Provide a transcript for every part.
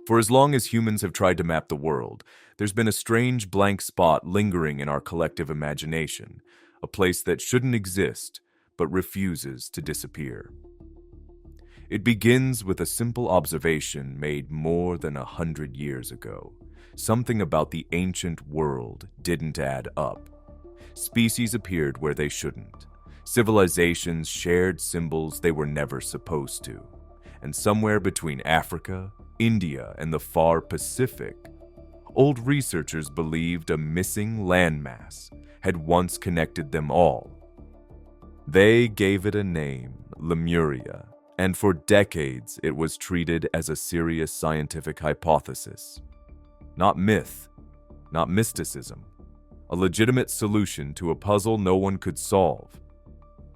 For as long as humans have tried to map the world, there's been a strange blank spot lingering in our collective imagination, a place that shouldn't exist, but refuses to disappear. It begins with a simple observation made more than 100 years ago. Something about the ancient world didn't add up. Species appeared where they shouldn't. Civilizations shared symbols they were never supposed to. And somewhere between Africa, India, and the far Pacific, old researchers believed a missing landmass had once connected them all. They gave it a name, Lemuria, and for decades it was treated as a serious scientific hypothesis. Not myth, not mysticism, a legitimate solution to a puzzle no one could solve.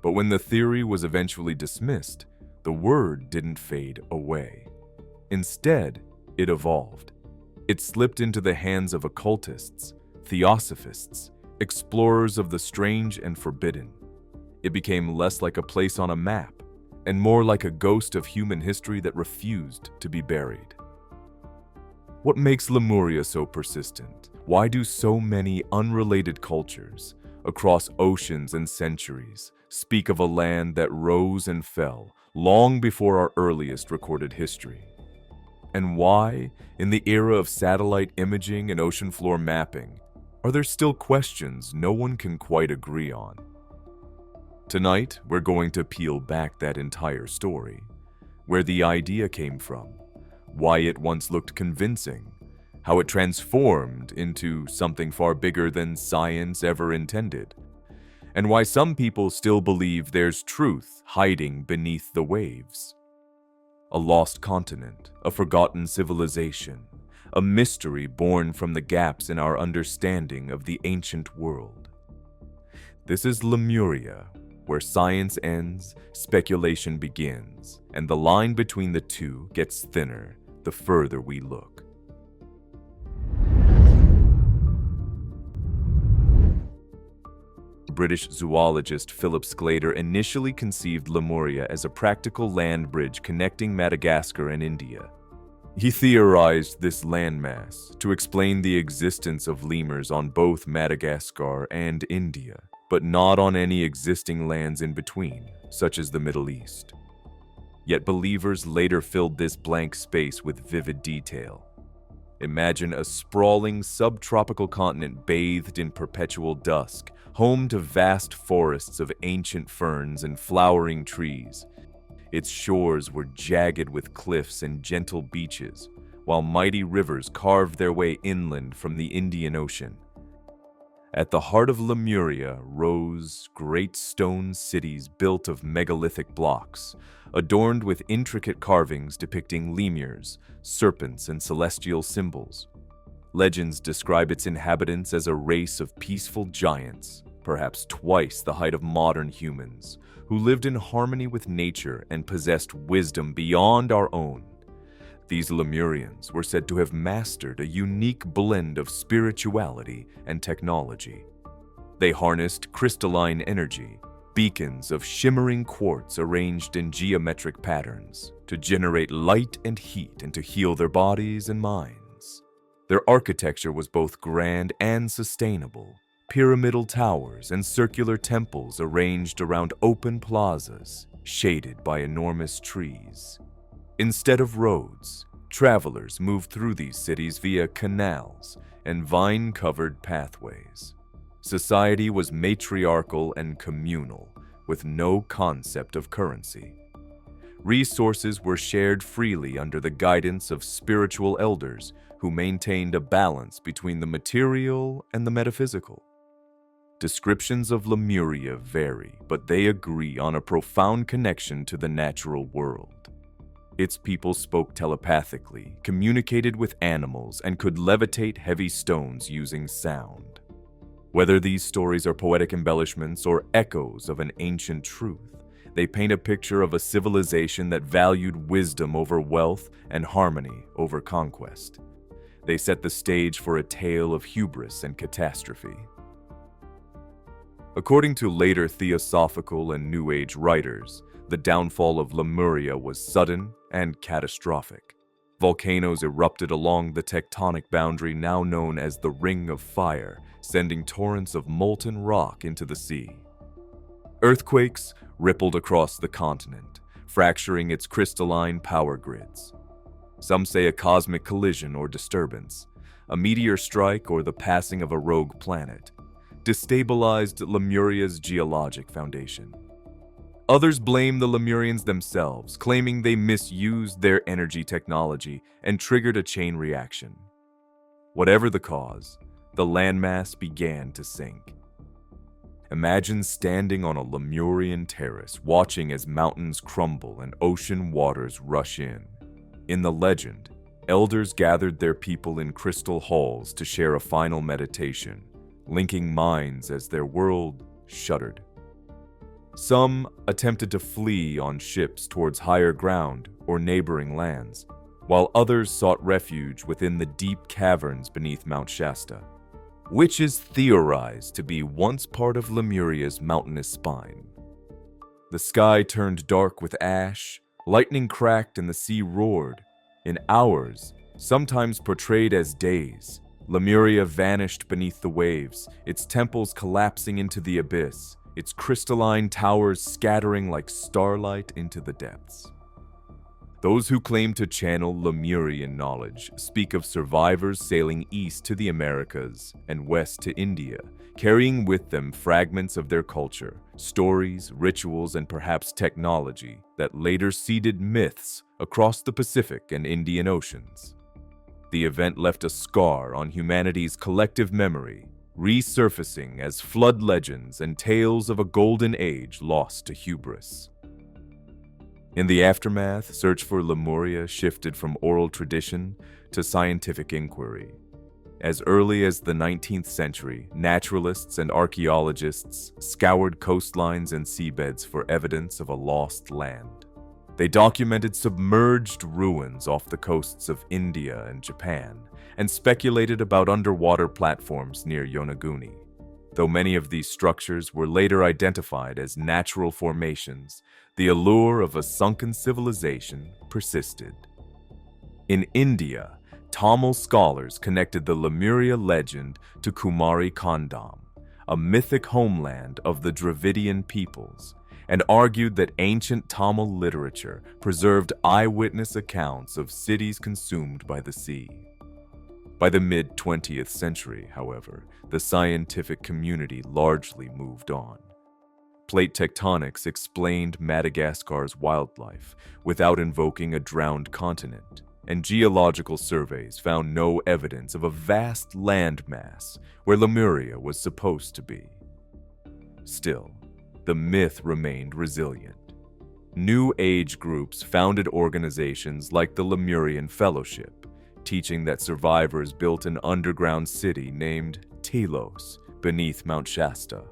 But when the theory was eventually dismissed, the word didn't fade away. Instead, it evolved. It slipped into the hands of occultists, theosophists, explorers of the strange and forbidden. It became less like a place on a map and more like a ghost of human history that refused to be buried. What makes Lemuria so persistent? Why do so many unrelated cultures across oceans and centuries speak of a land that rose and fell long before our earliest recorded history? And why, in the era of satellite imaging and ocean floor mapping, are there still questions no one can quite agree on? Tonight, we're going to peel back that entire story, where the idea came from, why it once looked convincing, how it transformed into something far bigger than science ever intended, and why some people still believe there's truth hiding beneath the waves. A lost continent, a forgotten civilization, a mystery born from the gaps in our understanding of the ancient world. This is Lemuria, where science ends, speculation begins, and the line between the two gets thinner the further we look. British zoologist Philip Sclater initially conceived Lemuria as a practical land bridge connecting Madagascar and India. He theorized this landmass to explain the existence of lemurs on both Madagascar and India, but not on any existing lands in between, such as the Middle East. Yet believers later filled this blank space with vivid detail. Imagine a sprawling subtropical continent bathed in perpetual dusk, home to vast forests of ancient ferns and flowering trees. Its shores were jagged with cliffs and gentle beaches, while mighty rivers carved their way inland from the Indian Ocean. At the heart of Lemuria rose great stone cities built of megalithic blocks, adorned with intricate carvings depicting lemurs, serpents, and celestial symbols. Legends describe its inhabitants as a race of peaceful giants, perhaps twice the height of modern humans, who lived in harmony with nature and possessed wisdom beyond our own. These Lemurians were said to have mastered a unique blend of spirituality and technology. They harnessed crystalline energy, beacons of shimmering quartz arranged in geometric patterns, to generate light and heat and to heal their bodies and minds. Their architecture was both grand and sustainable. Pyramidal towers and circular temples arranged around open plazas, shaded by enormous trees. Instead of roads, travelers moved through these cities via canals and vine-covered pathways. Society was matriarchal and communal, with no concept of currency. Resources were shared freely under the guidance of spiritual elders who maintained a balance between the material and the metaphysical. Descriptions of Lemuria vary, but they agree on a profound connection to the natural world. Its people spoke telepathically, communicated with animals, and could levitate heavy stones using sound. Whether these stories are poetic embellishments or echoes of an ancient truth, they paint a picture of a civilization that valued wisdom over wealth and harmony over conquest. They set the stage for a tale of hubris and catastrophe. According to later theosophical and New Age writers, the downfall of Lemuria was sudden and catastrophic. Volcanoes erupted along the tectonic boundary now known as the Ring of Fire, sending torrents of molten rock into the sea. Earthquakes rippled across the continent, fracturing its crystalline power grids. Some say a cosmic collision or disturbance, a meteor strike or the passing of a rogue planet, destabilized Lemuria's geologic foundation. Others blame the Lemurians themselves, claiming they misused their energy technology and triggered a chain reaction. Whatever the cause, the landmass began to sink. Imagine standing on a Lemurian terrace, watching as mountains crumble and ocean waters rush in. In the legend, elders gathered their people in crystal halls to share a final meditation, linking minds as their world shuddered. Some attempted to flee on ships towards higher ground or neighboring lands, while others sought refuge within the deep caverns beneath Mount Shasta, which is theorized to be once part of Lemuria's mountainous spine. The sky turned dark with ash, lightning cracked and the sea roared. In hours, sometimes portrayed as days, Lemuria vanished beneath the waves, its temples collapsing into the abyss, its crystalline towers scattering like starlight into the depths. Those who claim to channel Lemurian knowledge speak of survivors sailing east to the Americas and west to India, carrying with them fragments of their culture, stories, rituals, and perhaps technology that later seeded myths across the Pacific and Indian Oceans. The event left a scar on humanity's collective memory, resurfacing as flood legends and tales of a golden age lost to hubris. In the aftermath, search for Lemuria shifted from oral tradition to scientific inquiry. As early as the 19th century, naturalists and archaeologists scoured coastlines and seabeds for evidence of a lost land. They documented submerged ruins off the coasts of India and Japan, and speculated about underwater platforms near Yonaguni. Though many of these structures were later identified as natural formations, the allure of a sunken civilization persisted. In India, Tamil scholars connected the Lemuria legend to Kumari Kandam, a mythic homeland of the Dravidian peoples, and argued that ancient Tamil literature preserved eyewitness accounts of cities consumed by the sea. By the mid-20th century, however, the scientific community largely moved on. Plate tectonics explained Madagascar's wildlife without invoking a drowned continent, and geological surveys found no evidence of a vast landmass where Lemuria was supposed to be. Still, the myth remained resilient. New Age groups founded organizations like the Lemurian Fellowship, teaching that survivors built an underground city named Telos beneath Mount Shasta.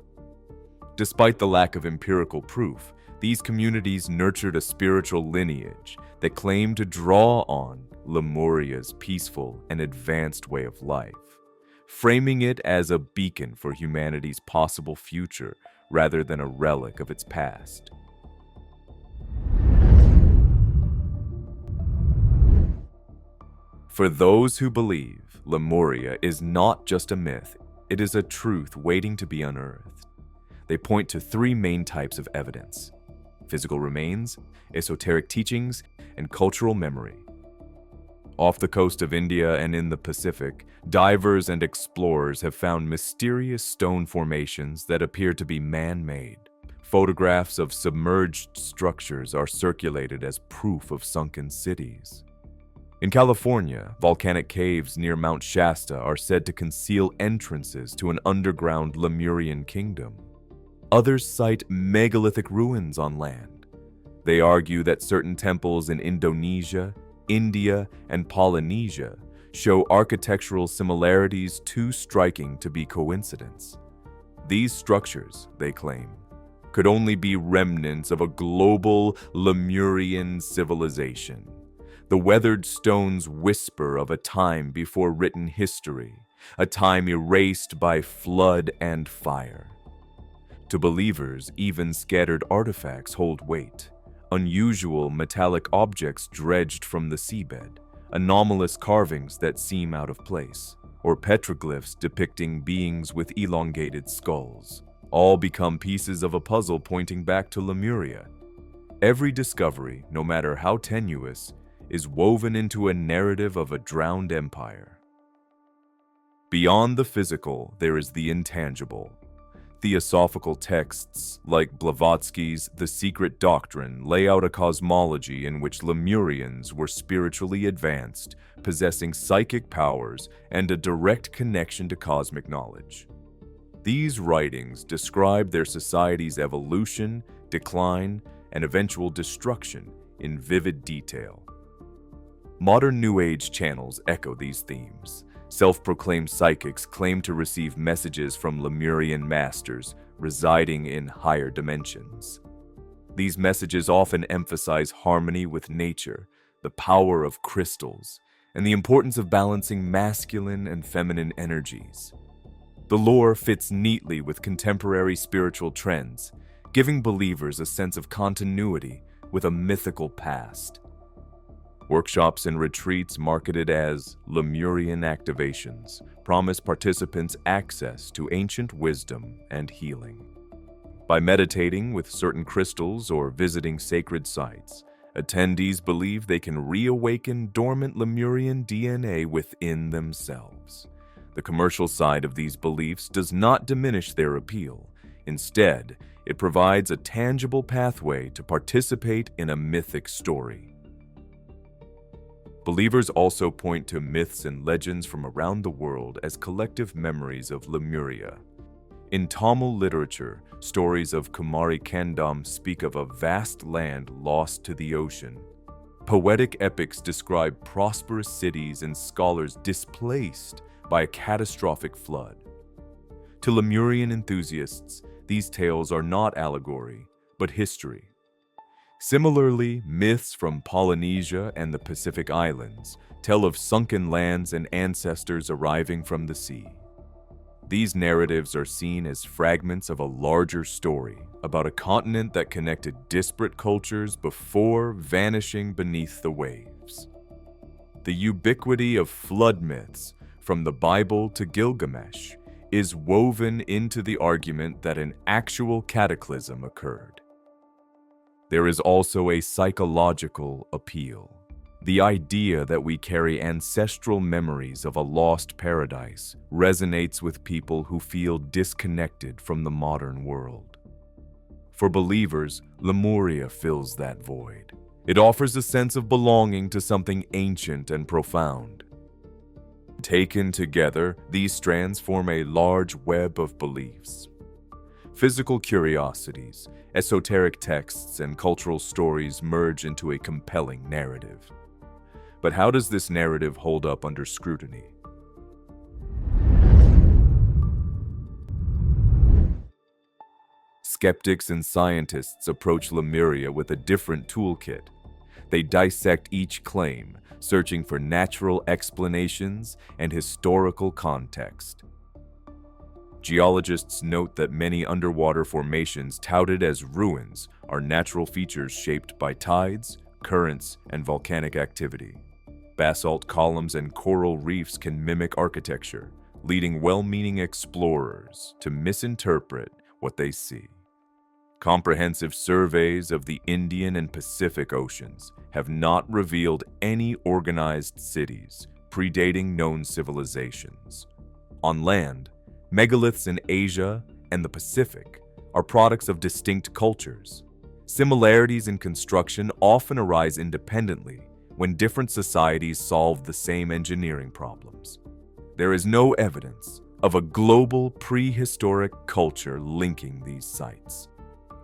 Despite the lack of empirical proof, these communities nurtured a spiritual lineage that claimed to draw on Lemuria's peaceful and advanced way of life, framing it as a beacon for humanity's possible future rather than a relic of its past. For those who believe, Lemuria is not just a myth, it is a truth waiting to be unearthed. They point to three main types of evidence: physical remains, esoteric teachings, and cultural memory. Off the coast of India and in the Pacific, divers and explorers have found mysterious stone formations that appear to be man-made. Photographs of submerged structures are circulated as proof of sunken cities. In California, volcanic caves near Mount Shasta are said to conceal entrances to an underground Lemurian kingdom. Others cite megalithic ruins on land. They argue that certain temples in Indonesia, India, and Polynesia show architectural similarities too striking to be coincidence. These structures, they claim, could only be remnants of a global Lemurian civilization. The weathered stones whisper of a time before written history, a time erased by flood and fire. To believers, even scattered artifacts hold weight. Unusual metallic objects dredged from the seabed, anomalous carvings that seem out of place, or petroglyphs depicting beings with elongated skulls, all become pieces of a puzzle pointing back to Lemuria. Every discovery, no matter how tenuous, is woven into a narrative of a drowned empire. Beyond the physical, there is the intangible. Theosophical texts like Blavatsky's The Secret Doctrine lay out a cosmology in which Lemurians were spiritually advanced, possessing psychic powers and a direct connection to cosmic knowledge. These writings describe their society's evolution, decline, and eventual destruction in vivid detail. Modern New Age channels echo these themes. Self-proclaimed psychics claim to receive messages from Lemurian masters residing in higher dimensions. These messages often emphasize harmony with nature, the power of crystals, and the importance of balancing masculine and feminine energies. The lore fits neatly with contemporary spiritual trends, giving believers a sense of continuity with a mythical past. Workshops and retreats marketed as Lemurian activations promise participants access to ancient wisdom and healing. By meditating with certain crystals or visiting sacred sites, attendees believe they can reawaken dormant Lemurian DNA within themselves. The commercial side of these beliefs does not diminish their appeal. Instead, it provides a tangible pathway to participate in a mythic story. Believers also point to myths and legends from around the world as collective memories of Lemuria. In Tamil literature, stories of Kumari Kandam speak of a vast land lost to the ocean. Poetic epics describe prosperous cities and scholars displaced by a catastrophic flood. To Lemurian enthusiasts, these tales are not allegory, but history. Similarly, myths from Polynesia and the Pacific Islands tell of sunken lands and ancestors arriving from the sea. These narratives are seen as fragments of a larger story about a continent that connected disparate cultures before vanishing beneath the waves. The ubiquity of flood myths, from the Bible to Gilgamesh, is woven into the argument that an actual cataclysm occurred. There is also a psychological appeal. The idea that we carry ancestral memories of a lost paradise resonates with people who feel disconnected from the modern world. For believers, Lemuria fills that void. It offers a sense of belonging to something ancient and profound. Taken together, these strands form a large web of beliefs. Physical curiosities, esoteric texts, and cultural stories merge into a compelling narrative. But how does this narrative hold up under scrutiny? Skeptics and scientists approach Lemuria with a different toolkit. They dissect each claim, searching for natural explanations and historical context. Geologists note that many underwater formations touted as ruins are natural features shaped by tides, currents, and volcanic activity. Basalt columns and coral reefs can mimic architecture, leading well-meaning explorers to misinterpret what they see. Comprehensive surveys of the Indian and Pacific Oceans have not revealed any organized cities predating known civilizations. On land, megaliths in Asia and the Pacific are products of distinct cultures. Similarities in construction often arise independently when different societies solve the same engineering problems. There is no evidence of a global prehistoric culture linking these sites.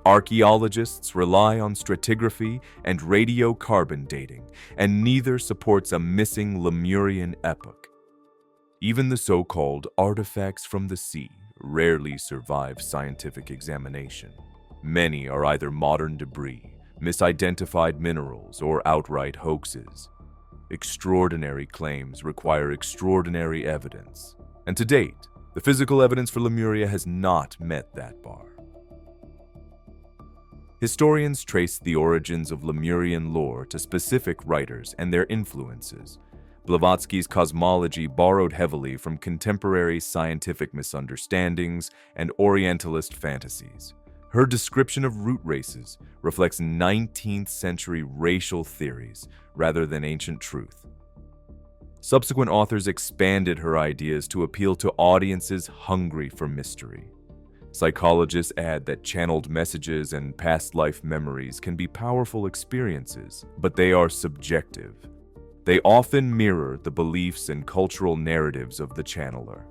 Archaeologists rely on stratigraphy and radiocarbon dating, and neither supports a missing Lemurian epoch. Even the so-called artifacts from the sea rarely survive scientific examination. Many are either modern debris, misidentified minerals, or outright hoaxes. Extraordinary claims require extraordinary evidence, and to date, the physical evidence for Lemuria has not met that bar. Historians trace the origins of Lemurian lore to specific writers and their influences, Blavatsky's cosmology borrowed heavily from contemporary scientific misunderstandings and Orientalist fantasies. Her description of root races reflects 19th century racial theories rather than ancient truth. Subsequent authors expanded her ideas to appeal to audiences hungry for mystery. Psychologists add that channeled messages and past life memories can be powerful experiences, but they are subjective. They often mirror the beliefs and cultural narratives of the channeler.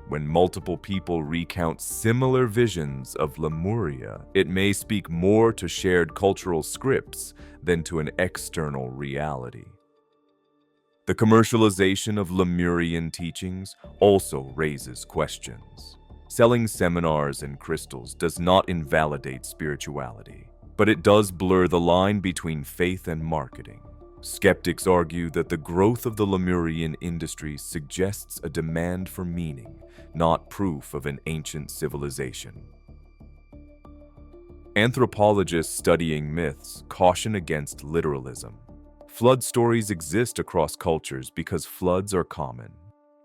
When multiple people recount similar visions of Lemuria, it may speak more to shared cultural scripts than to an external reality. The commercialization of Lemurian teachings also raises questions. Selling seminars and crystals does not invalidate spirituality, but it does blur the line between faith and marketing. Skeptics argue that the growth of the Lemurian industry suggests a demand for meaning, not proof of an ancient civilization. Anthropologists studying myths caution against literalism. Flood stories exist across cultures because floods are common.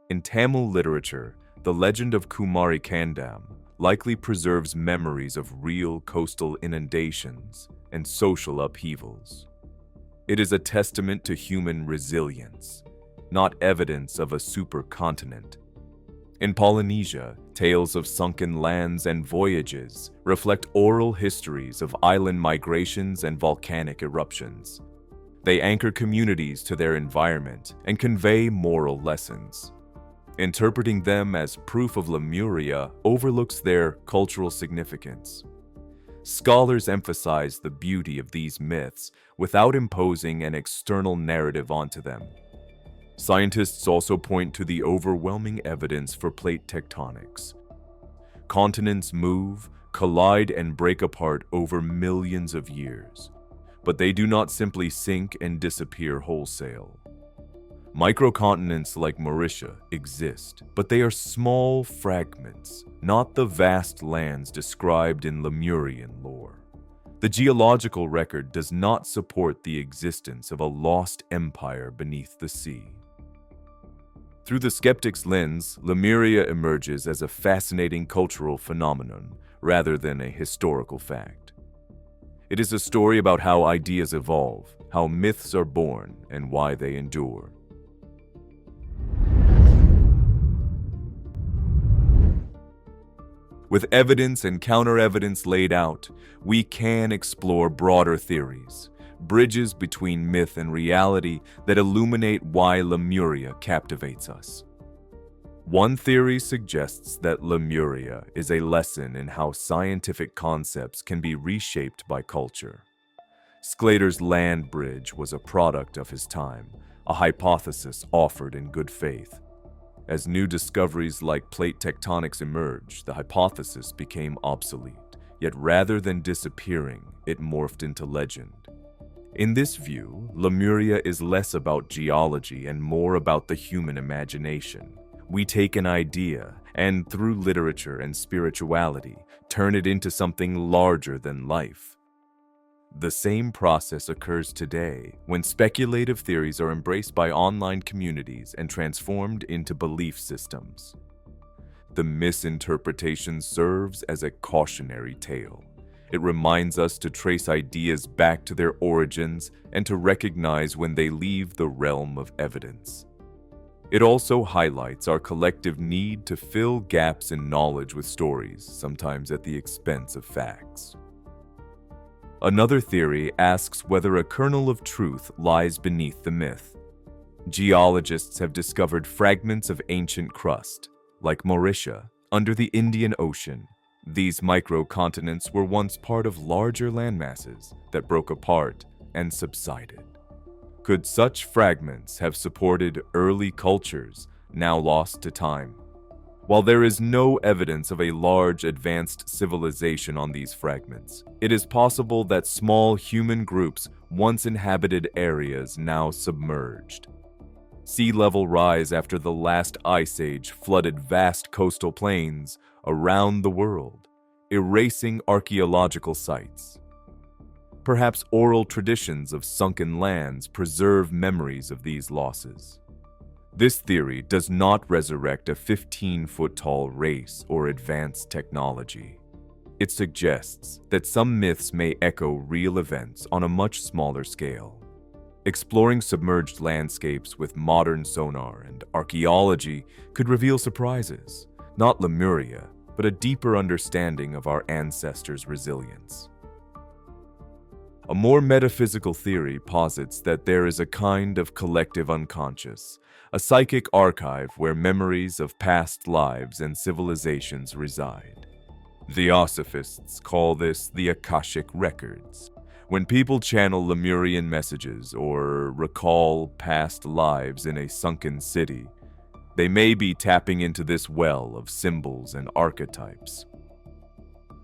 In Tamil literature, the legend of Kumari Kandam likely preserves memories of real coastal inundations and social upheavals. It is a testament to human resilience, not evidence of a supercontinent. In Polynesia, tales of sunken lands and voyages reflect oral histories of island migrations and volcanic eruptions. They anchor communities to their environment and convey moral lessons. Interpreting them as proof of Lemuria overlooks their cultural significance. Scholars emphasize the beauty of these myths without imposing an external narrative onto them. Scientists also point to the overwhelming evidence for plate tectonics. Continents move, collide, and break apart over millions of years, but they do not simply sink and disappear wholesale. Microcontinents like Mauritius exist, but they are small fragments, not the vast lands described in Lemurian lore. The geological record does not support the existence of a lost empire beneath the sea. Through the skeptic's lens, Lemuria emerges as a fascinating cultural phenomenon rather than a historical fact. It is a story about how ideas evolve, how myths are born, and why they endure. With evidence and counter-evidence laid out, we can explore broader theories, bridges between myth and reality that illuminate why Lemuria captivates us. One theory suggests that Lemuria is a lesson in how scientific concepts can be reshaped by culture. Sclater's land bridge was a product of his time, a hypothesis offered in good faith. As new discoveries like plate tectonics emerged, the hypothesis became obsolete, yet rather than disappearing, it morphed into legend. In this view, Lemuria is less about geology and more about the human imagination. We take an idea and, through literature and spirituality, turn it into something larger than life. The same process occurs today when speculative theories are embraced by online communities and transformed into belief systems. The misinterpretation serves as a cautionary tale. It reminds us to trace ideas back to their origins and to recognize when they leave the realm of evidence. It also highlights our collective need to fill gaps in knowledge with stories, sometimes at the expense of facts. Another theory asks whether a kernel of truth lies beneath the myth. Geologists have discovered fragments of ancient crust, like Mauritius, under the Indian Ocean. These microcontinents were once part of larger landmasses that broke apart and subsided. Could such fragments have supported early cultures now lost to time? While there is no evidence of a large advanced civilization on these fragments, it is possible that small human groups once inhabited areas now submerged. Sea level rise after the last ice age flooded vast coastal plains around the world, erasing archaeological sites. Perhaps oral traditions of sunken lands preserve memories of these losses. This theory does not resurrect a 15-foot-tall race or advanced technology. It suggests that some myths may echo real events on a much smaller scale. Exploring submerged landscapes with modern sonar and archaeology could reveal surprises, not Lemuria, but a deeper understanding of our ancestors' resilience. A more metaphysical theory posits that there is a kind of collective unconscious, a psychic archive where memories of past lives and civilizations reside. Theosophists call this the Akashic Records. When people channel Lemurian messages or recall past lives in a sunken city, they may be tapping into this well of symbols and archetypes.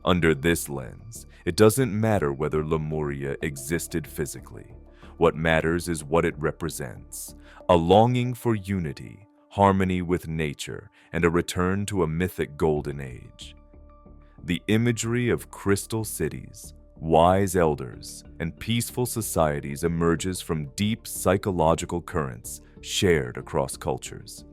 Under this lens, it doesn't matter whether Lemuria existed physically. What matters is what it represents: a longing for unity, harmony with nature, and a return to a mythic golden age. The imagery of crystal cities, wise elders, and peaceful societies emerges from deep psychological currents shared across cultures.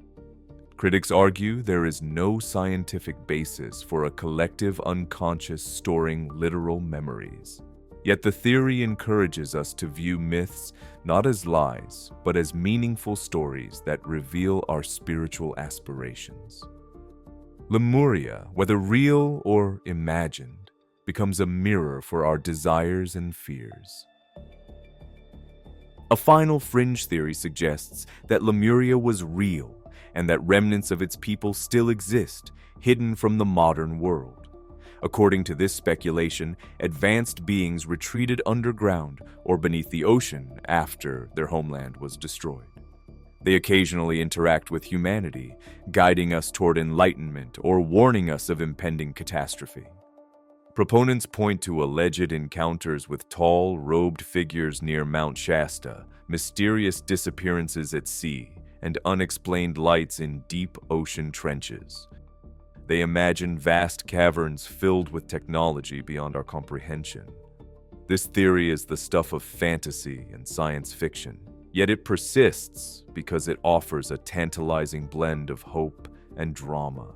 Critics argue there is no scientific basis for a collective unconscious storing literal memories. Yet the theory encourages us to view myths not as lies, but as meaningful stories that reveal our spiritual aspirations. Lemuria, whether real or imagined, becomes a mirror for our desires and fears. A final fringe theory suggests that Lemuria was real and that remnants of its people still exist, hidden from the modern world. According to this speculation, advanced beings retreated underground or beneath the ocean after their homeland was destroyed. They occasionally interact with humanity, guiding us toward enlightenment or warning us of impending catastrophe. Proponents point to alleged encounters with tall, robed figures near Mount Shasta, mysterious disappearances at sea, and unexplained lights in deep ocean trenches. They imagine vast caverns filled with technology beyond our comprehension. This theory is the stuff of fantasy and science fiction, yet it persists because it offers a tantalizing blend of hope and drama.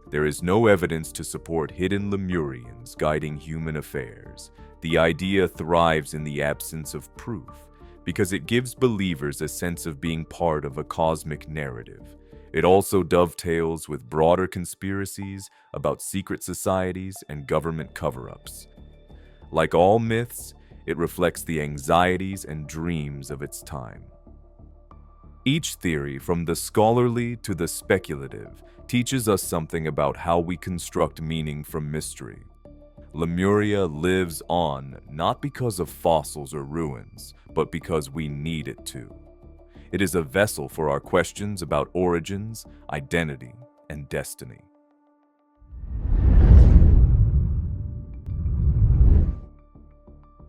There is no evidence to support hidden Lemurians guiding human affairs. The idea thrives in the absence of proof because it gives believers a sense of being part of a cosmic narrative. It also dovetails with broader conspiracies about secret societies and government cover-ups. Like all myths, it reflects the anxieties and dreams of its time. Each theory, from the scholarly to the speculative, teaches us something about how we construct meaning from mystery. Lemuria lives on not because of fossils or ruins, but because we need it to. It is a vessel for our questions about origins, identity, and destiny.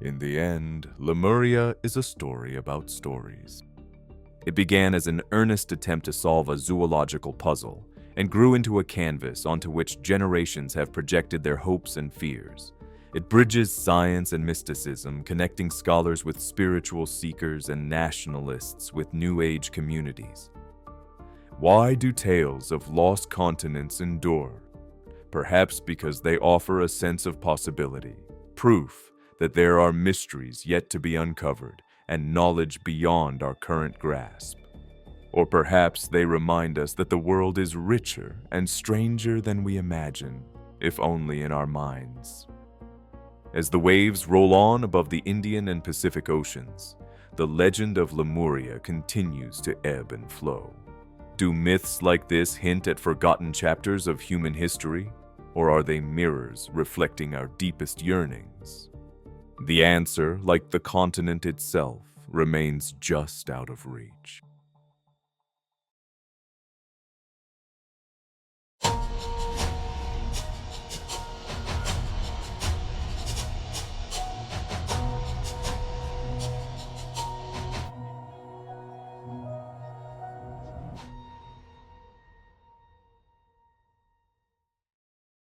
In the end, Lemuria is a story about stories. It began as an earnest attempt to solve a zoological puzzle and grew into a canvas onto which generations have projected their hopes and fears. It bridges science and mysticism, connecting scholars with spiritual seekers and nationalists with New Age communities. Why do tales of lost continents endure? Perhaps because they offer a sense of possibility, proof that there are mysteries yet to be uncovered and knowledge beyond our current grasp. Or perhaps they remind us that the world is richer and stranger than we imagine, if only in our minds. As the waves roll on above the Indian and Pacific Oceans, the legend of Lemuria continues to ebb and flow. Do myths like this hint at forgotten chapters of human history, or are they mirrors reflecting our deepest yearnings? The answer, like the continent itself, remains just out of reach.